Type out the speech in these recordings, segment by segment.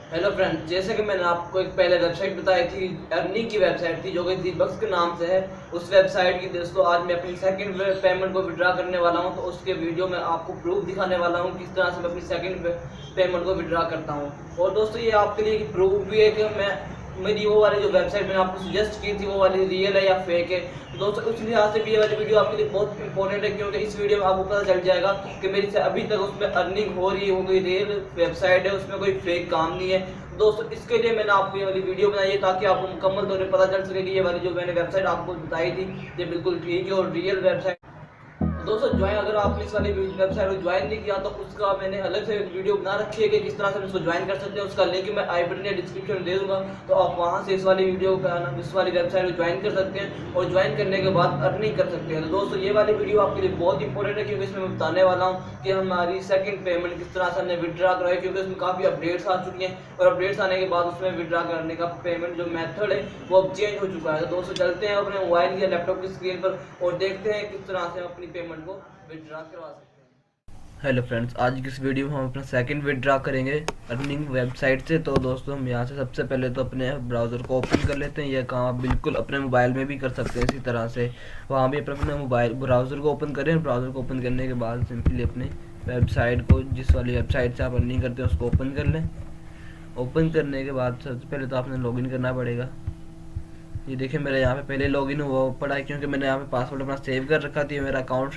Hello friend, जैसे कि मैंने आपको एक पहले वेबसाइट बताई थी, अर्निंग की वेबसाइट थी जो कि दीपक्स के नाम से है। उस वेबसाइट की दोस्तों आज मैं अपनी सेकंड पेमेंट को विड्रा करने वाला हूं, तो उसके वीडियो में आपको प्रूफ दिखाने वाला हूं किस तरह से मैं अपनी सेकंड पेमेंट को विड्रा करता हूं। और दोस्तों ये आपके लिए प्रूफ भी है कि मैं मेरी वो वाली जो वेबसाइट मैंने आपको सजेस्ट की थी वो वाली रियल है या फेक है। तो दोस्तों उस लिहाज से भी ये वाली वीडियो आपके लिए बहुत इंपॉर्टेंट है, क्योंकि इस वीडियो में आपको पता चल जाएगा कि मेरी से अभी तक उसमें अर्निंग हो रही है, वो कोई रियल वेबसाइट है, उसमें कोई फेक काम नहीं है। दोस्तों इसके लिए मैंने आपको ये वाली वीडियो बनाई है ताकि आपको मुकम्मल तौर पर पता चल सके कि ये वाली जो मैंने वेबसाइट आपको बताई थी ये बिल्कुल ठीक है और रियल वेबसाइट। दोस्तों ज्वाइन, अगर आपने इस वाली वेबसाइट को ज्वाइन नहीं किया तो उसका मैंने अलग से वीडियो बना रखी है कि किस तरह से इसको ज्वाइन कर सकते हैं। उसका लिंक मैं आई बटन या डिस्क्रिप्शन में दे दूंगा, तो आप वहां से इस वाली वीडियो का इस वाली वेबसाइट को ज्वाइन कर सकते हैं और ज्वाइन करने के बाद अर्निंग कर सकते हैं। तो दोस्तों ये वाली वीडियो आपके लिए बहुत इंपॉर्टेंट है, क्योंकि इसमें मैं बताने वाला हूँ कि हमारी सेकंड पेमेंट किस तरह से हमने विड्रा कराई, क्योंकि उसमें काफ़ी अपडेट्स आ चुकी हैं और अपडेट्स आने के बाद उसमें विड्रा करने का पेमेंट जो मेथड है वो अब चेंज हो चुका है। तो दोस्तों चलते हैं अपने मोबाइल या लैपटॉप की स्क्रीन पर और देखते हैं किस तरह से हम अपनी पेमेंट को विड्रा करवा सकते हैं। हेलो फ्रेंड्स, आज की इस वीडियो में हम अपना सेकंड विड्रा करेंगे अर्निंग वेबसाइट से। तो दोस्तों हम यहाँ से सबसे पहले तो अपने ब्राउज़र को ओपन कर लेते हैं। यह काम आप बिल्कुल अपने मोबाइल में भी कर सकते हैं इसी तरह से। वहाँ भी अपने मोबाइल ब्राउज़र को ओपन करें। ब्राउज़र को ओपन करने के बाद सिंपली अपने वेबसाइट को, जिस वाली वेबसाइट से आप अर्निंग करते हैं, उसको ओपन कर लें। ओपन करने के बाद सबसे पहले तो आपने लॉगिन करना पड़ेगा। ये देखिए मेरा यहाँ पे पहले लॉगिन हुआ पड़ा है, क्योंकि मैंने यहाँ पे पासवर्ड अपना सेव कर रखा था। मेरा अकाउंट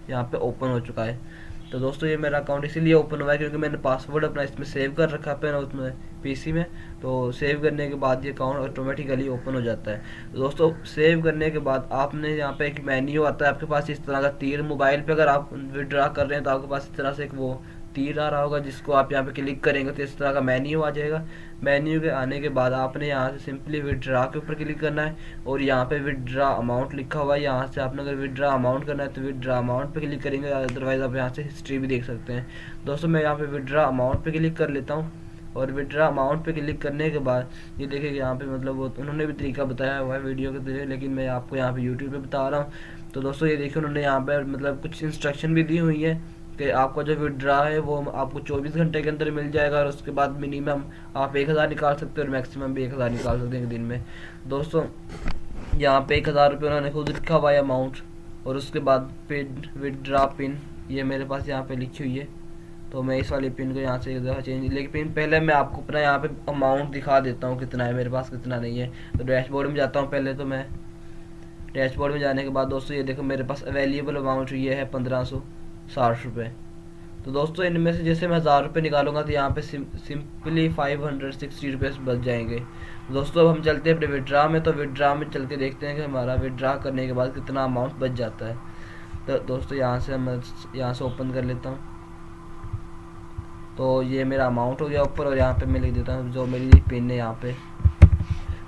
यहाँ पे ओपन हो चुका है। तो दोस्तों ये मेरा अकाउंट इसीलिए ओपन हुआ है क्योंकि मैंने पासवर्ड अपना इसमें सेव कर रखा है उसमें पीसी में। तो सेव करने के बाद ये अकाउंट ऑटोमेटिकली ओपन हो जाता है। तो दोस्तों सेव करने के बाद आपने यहाँ पे एक मेन्यू आता है आपके पास इस तरह का तीर। मोबाइल पे अगर आप विड्रा कर रहे हैं तो आपके पास इस तरह से एक वो तीर आ रहा होगा, जिसको आप यहाँ पे क्लिक करेंगे तो इस तरह का मेन्यू आ जाएगा। मेन्यू के आने के बाद आपने यहाँ से सिंपली विड्रा के ऊपर क्लिक करना है और यहाँ पे विड्रा अमाउंट लिखा हुआ है। यहाँ से आपने अगर विड्रा अमाउंट करना है तो विड्रा अमाउंट पे क्लिक करेंगे, अदरवाइज आप यहाँ से हिस्ट्री भी देख सकते हैं। दोस्तों मैं यहाँ पे विड्रा अमाउंट पे क्लिक कर लेता हूँ और विड्रा अमाउंट पे क्लिक करने के बाद ये देखिए यहाँ पे मतलब वो उन्होंने भी तरीका बताया हुआ है वीडियो के जरिए, लेकिन मैं आपको यहाँ पे यूट्यूब पे बता रहा हूँ। तो दोस्तों ये देखिए उन्होंने यहाँ पे मतलब कुछ इंस्ट्रक्शन भी दी हुई है कि आपका जो विड्रा है वो आपको 24 घंटे के अंदर मिल जाएगा और उसके बाद मिनिमम आप 1000 निकाल सकते हो और मैक्सिमम भी 1000 निकाल सकते हैं एक दिन में। दोस्तों यहाँ पे 1000 रुपये उन्होंने खुद लिखा हुआ है अमाउंट, और उसके बाद पेड विड्रा पिन ये मेरे पास यहाँ पे लिखी हुई है। तो मैं इस वाली पिन को यहाँ से एक दफ़ा चेंज, लेकिन पिन पहले मैं आपको अपना यहाँ पे अमाउंट दिखा देता हूँ कितना है मेरे पास कितना नहीं है। तो डैशबोर्ड में जाता हूँ पहले। तो मैं डैशबोर्ड में जाने के बाद दोस्तों ये देखो मेरे पास अवेलेबल अमाउंट ये है 1560 रुपये। तो दोस्तों इनमें से जैसे मैं 1000 रुपये निकालूंगा तो यहाँ पे सिंपली 560 रुपये बच जाएंगे। दोस्तों अब हम चलते हैं अपने विड्रा में। तो विड्रा में चल के देखते हैं कि हमारा विड्रा करने के बाद कितना अमाउंट बच जाता है। तो दोस्तों यहाँ से मैं यहाँ से ओपन कर लेता हूँ। तो ये मेरा अमाउंट हो गया ऊपर, और यहाँ पे मैं लिख देता हूँ जो मेरी पिन है यहाँ पे।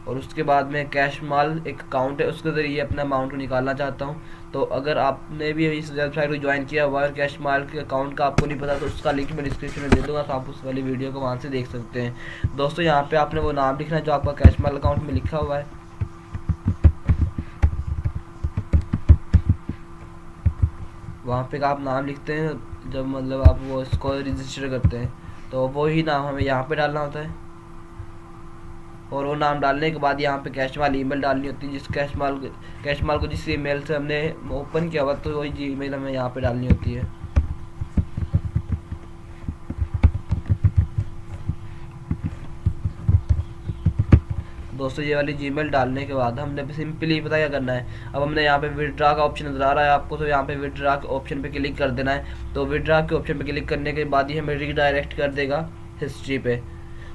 और उसके बाद में कैश माल एक अकाउंट है, उसके ज़रिए अपना अमाउंट को निकालना चाहता हूँ। तो अगर आपने भी इस वेबसाइट को ज्वाइन किया हुआ है और कैश माल के अकाउंट का आपको नहीं पता तो उसका लिंक मैं डिस्क्रिप्शन में दे दूँगा, तो आप उस वाली वीडियो को वहाँ से देख सकते हैं। दोस्तों यहाँ पे आपने वो नाम लिखना है जो आपका कैश माल अकाउंट में लिखा हुआ है। वहाँ पे आप नाम लिखते हैं जब मतलब आप वो इसको रजिस्टर करते हैं, तो वही नाम हमें यहाँ पे डालना होता है। और वो नाम डालने के बाद यहाँ पे कैश माल ईमेल डालनी होती है, जिस कैश माल को जिस ईमेल से हमने ओपन किया हुआ तो वही ईमेल हमें यहाँ पे डालनी होती है। दोस्तों ये वाली जीमेल डालने के बाद हमने सिंपली पता क्या करना है, अब हमने यहाँ पे विड्रा का ऑप्शन नजर आ रहा है आपको, तो यहाँ पे विड्रा के ऑप्शन पे क्लिक कर देना है। तो विड्रा के ऑप्शन पे क्लिक करने के बाद ही हमें रीडायरेक्ट कर देगा हिस्ट्री पे।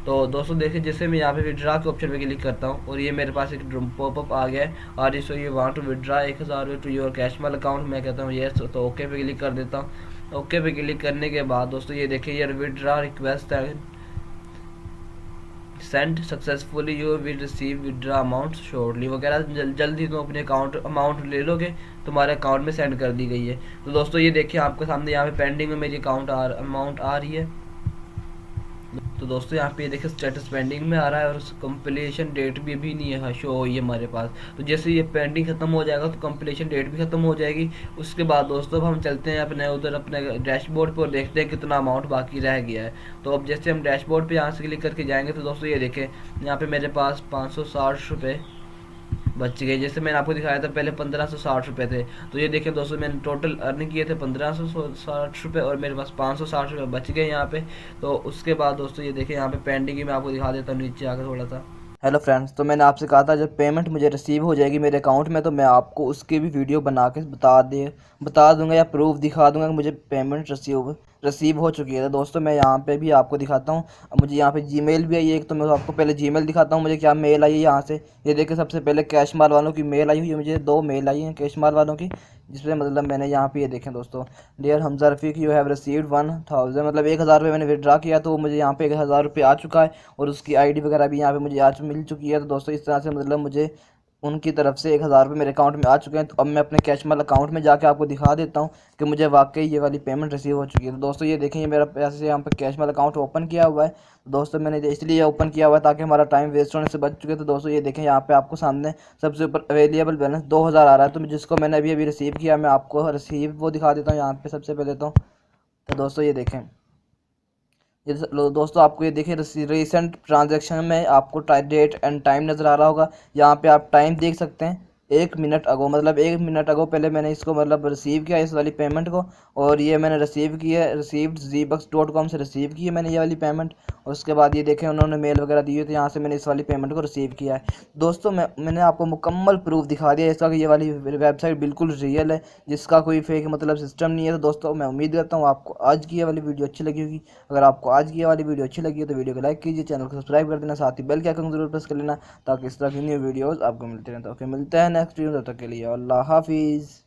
तो दोस्तों देखिए जैसे मैं यहाँ पे विड्रा के ऑप्शन पे क्लिक करता हूँ और ये मेरे पास एक पॉपअप आ गया है और इसको ये want to withdraw 1000 to your cash mall account. मैं कहता हूँ येस, तो ओके पे क्लिक कर देता हूँ। ओके पे क्लिक करने के बाद दोस्तों ये देखिए यार withdraw request send successfully you will receive withdraw amount shortly वगैरह, जल्दी तुम अपने अकाउंट अमाउंट ले लोगे, तुम्हारे अकाउंट में सेंड कर दी गई है। तो दोस्तों ये देखिए आपके सामने यहाँ पे पेंडिंग में मेरी अमाउंट आ रही है। तो तो दोस्तों यहाँ पे ये देखिए स्टेटस पेंडिंग में आ रहा है और कंप्लीशन डेट भी अभी नहीं है शो हुई है हमारे पास। तो जैसे ये पेंडिंग खत्म हो जाएगा तो कंप्लीशन डेट भी खत्म हो जाएगी। उसके बाद दोस्तों अब हम चलते हैं अपने उधर अपने डैशबोर्ड पर और देखते हैं कितना अमाउंट बाकी रह गया है। तो अब जैसे हम डैशबोर्ड पे यहाँ से क्लिक करके जाएंगे तो दोस्तों ये देखें यहाँ पे मेरे पास 560 रुपये बच गए। जैसे मैंने आपको दिखाया था पहले 1560 रुपये थे। तो ये देखिए दोस्तों मैंने टोटल अर्निंग किए थे 1560 रुपये और मेरे पास 560 रुपये बच गए यहाँ पे। तो उसके बाद दोस्तों ये देखिए यहाँ पे पेंडिंग ही मैं आपको दिखा देता हूँ नीचे आकर थोड़ा सा। हेलो फ्रेंड्स, तो मैंने आपसे कहा था जब पेमेंट मुझे रिसीव हो जाएगी मेरे अकाउंट में तो मैं आपको उसकी भी वीडियो बना के बता दूंगा या प्रूफ दिखा दूंगा कि मुझे पेमेंट रिसीव हो चुकी है। तो दोस्तों मैं यहाँ पे भी आपको दिखाता हूँ। अब मुझे यहाँ पे जीमेल भी आई है एक, तो मैं आपको पहले जीमेल दिखाता हूँ मुझे क्या मेल आई है यहाँ से। ये देखिए सबसे पहले कैश माल वालों की मेल आई हुई है, मुझे 2 मेल आई हैं कैश माल वालों की, जिसमें मतलब मैंने यहाँ पे ये देखें दोस्तों, dear Hamza Rafiq you have received 1000, मतलब 1000 रुपये मैंने विड्रा किया तो मुझे यहाँ पे 1000 रुपये आ चुका है और उसकी आईडी वगैरह भी यहाँ पे मुझे आज मिल चुकी है। तो दोस्तों इस तरह से मतलब मुझे उनकी तरफ से 1000 रुपये मेरे अकाउंट में आ चुके हैं। तो अब मैं अपने कैशमाल अकाउंट में जाके आपको दिखा देता हूँ कि मुझे वाकई ये वाली पेमेंट रिसीव हो चुकी है। तो दोस्तों ये देखें ये मेरा पैसे से यहाँ पे कैशमाल अकाउंट ओपन किया हुआ है। तो दोस्तों मैंने इसलिए ओपन किया हुआ है ताकि हमारा टाइम वेस्ट होने से बच चुके। तो दोस्तों ये देखें यहाँ पे आपको सामने सबसे ऊपर अवेलेबल बैलेंस 2000 आ रहा है। तो जिसको मैंने अभी अभी रिसीव किया मैं आपको रिसीव वो दिखा देता हूँ यहाँ पे सबसे पहले। तो दोस्तों ये देखें ये दोस्तों आपको ये देखिए रिसेंट ट्रांजैक्शन में आपको डेट एंड टाइम नज़र आ रहा होगा। यहाँ पे आप टाइम देख सकते हैं 1 मिनट अगो, मतलब 1 मिनट अगो पहले मैंने इसको मतलब रिसीव किया इस वाली पेमेंट को। और ये मैंने रिसीव की है, रिसीव्ड zbucks.com से रिसीव की है मैंने ये वाली पेमेंट। और उसके बाद ये देखें उन्होंने मेल वगैरह दी हुई तो यहाँ से मैंने इस वाली पेमेंट को रिसीव किया है। दोस्तों मैंने आपको मुकम्मल प्रूफ दिखा दिया इसका कि ये वाली वेबसाइट बिल्कुल रियल है, जिसका कोई फेक मतलब सिस्टम नहीं है। तो दोस्तों मैं उम्मीद करता हूँ आपको आज की ये वाली वीडियो अच्छी लगी होगी। अगर आपको आज की ये वाली वीडियो अच्छी लगी है तो वीडियो को लाइक कीजिए, चैनल को सब्सक्राइब कर देना, साथ ही बेल के आइकन जरूर प्रेस कर लेना ताकि इस तरह की न्यू वीडियोज़ आपको मिलते रहें। तो ओके मिलते हैं नेक्स्ट वीडियो, तब तक के लिए अल्लाह हाफिज़।